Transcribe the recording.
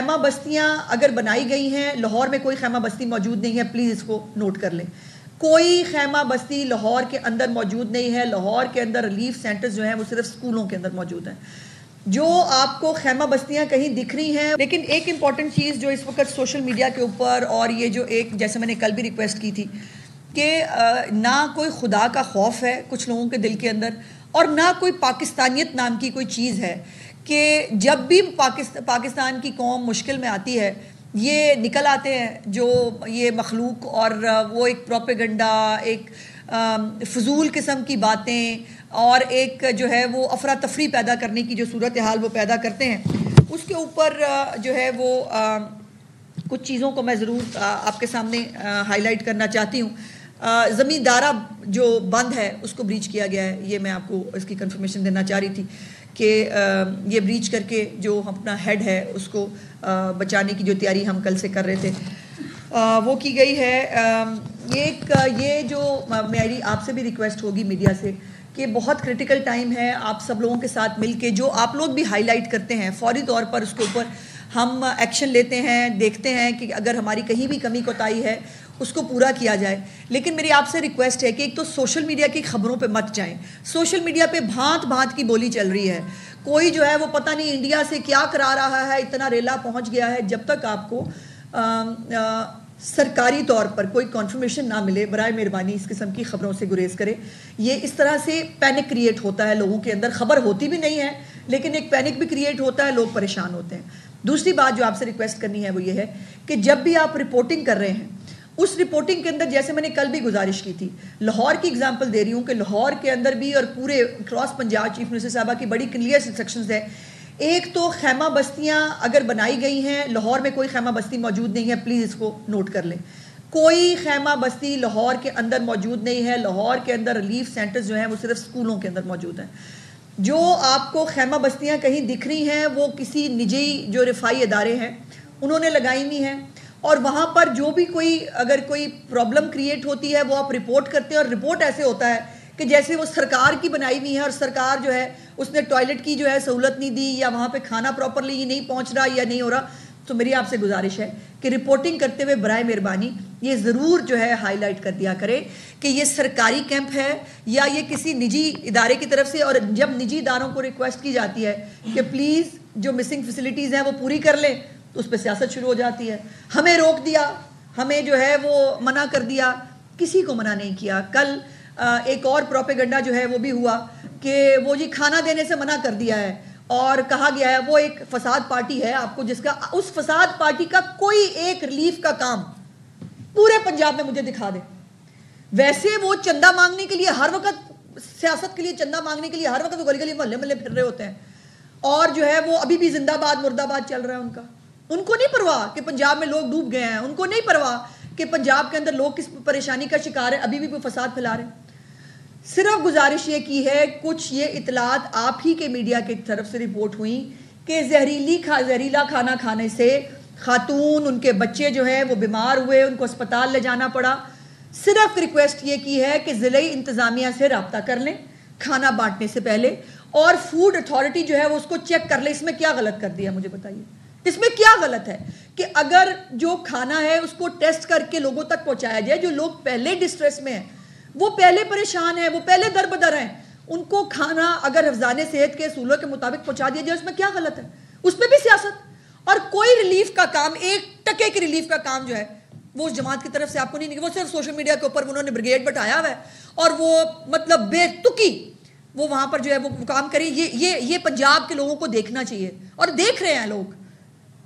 خیمہ بستیاں اگر بنائی گئی ہیں، لاہور میں کوئی خیمہ بستی موجود نہیں ہے، پلیز اس کو نوٹ کر لیں۔ کوئی خیمہ بستی لاہور کے اندر موجود نہیں ہے۔ لاہور کے اندر ریلیف سینٹرز جو ہیں وہ صرف سکولوں کے اندر موجود ہیں۔ جو آپ کو خیمہ بستیاں کہیں دکھ رہی ہیں، لیکن ایک امپورٹنٹ چیز جو اس وقت سوشل میڈیا کے اوپر، اور یہ جو ایک جیسے میں نے کل بھی ریکویسٹ کی تھی کہ نہ کوئی خدا کا خوف ہے کچھ لوگوں کے دل کے اندر، اور نہ کوئی پاکستانیت نام کی کوئی چیز ہے کہ جب بھی پاکستان کی قوم مشکل میں آتی ہے یہ نکل آتے ہیں جو یہ مخلوق، اور وہ ایک پروپیگنڈا، ایک فضول قسم کی باتیں، اور ایک جو ہے وہ افراتفری پیدا کرنے کی جو صورتحال وہ پیدا کرتے ہیں، اس کے اوپر جو ہے وہ کچھ چیزوں کو میں ضرور آپ کے سامنے ہائی لائٹ کرنا چاہتی ہوں۔ زمیندارہ جو بند ہے اس کو بریچ کیا گیا ہے، یہ میں آپ کو اس کی کنفرمیشن دینا چاہ رہی تھی کہ یہ بریچ کر کے جو اپنا ہیڈ ہے اس کو بچانے کی جو تیاری ہم کل سے کر رہے تھے وہ کی گئی ہے۔ یہ جو میری آپ سے بھی ریکویسٹ ہوگی میڈیا سے کہ بہت کرٹیکل ٹائم ہے، آپ سب لوگوں کے ساتھ مل کے جو آپ لوگ بھی ہائی لائٹ کرتے ہیں فوری طور پر اس کے اوپر ہم ایکشن لیتے ہیں، دیکھتے ہیں کہ اگر ہماری کہیں بھی کمی کوتاہی ہے اس کو پورا کیا جائے۔ لیکن میری آپ سے ریکویسٹ ہے کہ ایک تو سوشل میڈیا کی خبروں پہ مت جائیں۔ سوشل میڈیا پہ بھانت بھانت کی بولی چل رہی ہے، کوئی جو ہے وہ پتہ نہیں انڈیا سے کیا کرا رہا ہے، اتنا ریلا پہنچ گیا ہے۔ جب تک آپ کو سرکاری طور پر کوئی کنفرمیشن نہ ملے، برائے مہربانی اس قسم کی خبروں سے گریز کرے۔ یہ اس طرح سے پینک کریٹ ہوتا ہے لوگوں کے اندر، خبر ہوتی بھی نہیں ہے لیکن ایک پینک بھی کریٹ ہوتا ہے، لوگ پریشان ہوتے ہیں۔ دوسری بات جو آپ سے ریکویسٹ کرنی ہے وہ یہ ہے کہ جب بھی آپ رپورٹنگ کر رہے ہیں اس رپورٹنگ کے اندر، جیسے میں نے کل بھی گزارش کی تھی، لاہور کی اگزامپل دے رہی ہوں کہ لاہور کے اندر بھی اور پورے کراس پنجاب چیف منسٹر صاحبہ کی بڑی کلیئر انسٹرکشنز ہے۔ ایک تو خیمہ بستیاں اگر بنائی گئی ہیں، لاہور میں کوئی خیمہ بستی موجود نہیں ہے، پلیز اس کو نوٹ کر لیں۔ کوئی خیمہ بستی لاہور کے اندر موجود نہیں ہے۔ لاہور کے اندر ریلیف سینٹرز جو ہیں وہ صرف سکولوں کے اندر موجود ہیں۔ جو آپ کو خیمہ بستیاں کہیں دکھ رہی ہیں وہ کسی نجی جو رفائی ادارے ہیں انہوں نے لگائی ہوئی ہیں، اور وہاں پر جو بھی اگر کوئی پرابلم کریٹ ہوتی ہے وہ آپ رپورٹ کرتے ہیں، اور رپورٹ ایسے ہوتا ہے کہ جیسے وہ سرکار کی بنائی ہوئی ہے اور سرکار جو ہے اس نے ٹوائلٹ کی جو ہے سہولت نہیں دی، یا وہاں پہ کھانا پراپرلی نہیں پہنچ رہا یا نہیں ہو رہا۔ تو میری آپ سے گزارش ہے کہ رپورٹنگ کرتے ہوئے برائے مہربانی یہ ضرور جو ہے ہائی لائٹ کر دیا کرے کہ یہ سرکاری کیمپ ہے یا یہ کسی نجی ادارے کی طرف سے، اور جب نجی اداروں کو ریکویسٹ کی جاتی ہے کہ پلیز جو مسنگ فیسلٹیز ہیں وہ پوری کر لیں تو اس پہ سیاست شروع ہو جاتی ہے۔ ہمیں روک دیا، ہمیں جو ہے وہ منع کر دیا، کسی کو منع نہیں کیا۔ کل ایک اور پروپیگنڈا جو ہے وہ بھی ہوا کہ وہ جی کھانا دینے سے منع کر دیا ہے، اور کہا گیا ہے وہ ایک فساد پارٹی ہے، آپ کو جس کا اس فساد پارٹی کا کوئی ایک ریلیف کا کام پورے پنجاب میں مجھے دکھا دے۔ ویسے وہ چندہ مانگنے کے لیے ہر وقت، سیاست کے لیے چندہ مانگنے کے لیے ہر وقت گلی گلی محلے محلے پھر رہے ہوتے ہیں، اور جو ہے وہ ابھی بھی زندہ باد مردہ باد چل رہا ہے ان کا۔ ان کو نہیں پرواہ کہ پنجاب میں لوگ ڈوب گئے ہیں، ان کو نہیں پرواہ کہ پنجاب کے اندر لوگ کس پریشانی کا شکار ہیں، ابھی بھی کوئی فساد پھیلا رہے ہیں۔ صرف گزارش یہ کی ہے، کچھ یہ اطلاعات آپ ہی کے میڈیا کی طرف سے رپورٹ ہوئیں کہ زہریلا کھانا کھانے سے خاتون، ان کے بچے جو ہیں وہ بیمار ہوئے، ان کو اسپتال لے جانا پڑا۔ صرف ریکویسٹ یہ کی ہے کہ ضلعی انتظامیہ سے رابطہ کر لیں کھانا بانٹنے سے پہلے، اور فوڈ اتھارٹی جو ہے وہ اس کو چیک کر لے اس میں کیا غلط کر دیا، مجھے بتائیے اس میں کیا غلط ہے کہ اگر جو کھانا ہے اس کو ٹیسٹ کر کے لوگوں تک پہنچایا جائے۔ جو لوگ پہلے ڈسٹریس میں ہیں، وہ پہلے پریشان ہیں، وہ پہلے در بدر ہیں، ان کو کھانا اگر حفظان صحت کے اصولوں کے مطابق پہنچا دیا جائے اس میں کیا غلط ہے؟ اس پہ بھی سیاست، اور کوئی ریلیف کا کام، ایک ٹکے کی ریلیف کا کام جو ہے وہ اس جماعت کی طرف سے آپ کو نہیں، وہ صرف سوشل میڈیا کے اوپر انہوں نے بریگیڈ بٹھایا ہوا ہے، اور وہ مطلب بے تکی وہ وہاں پر جو ہے وہ کام کریں۔ یہ پنجاب کے لوگوں کو دیکھنا چاہیے، اور دیکھ رہے ہیں لوگ۔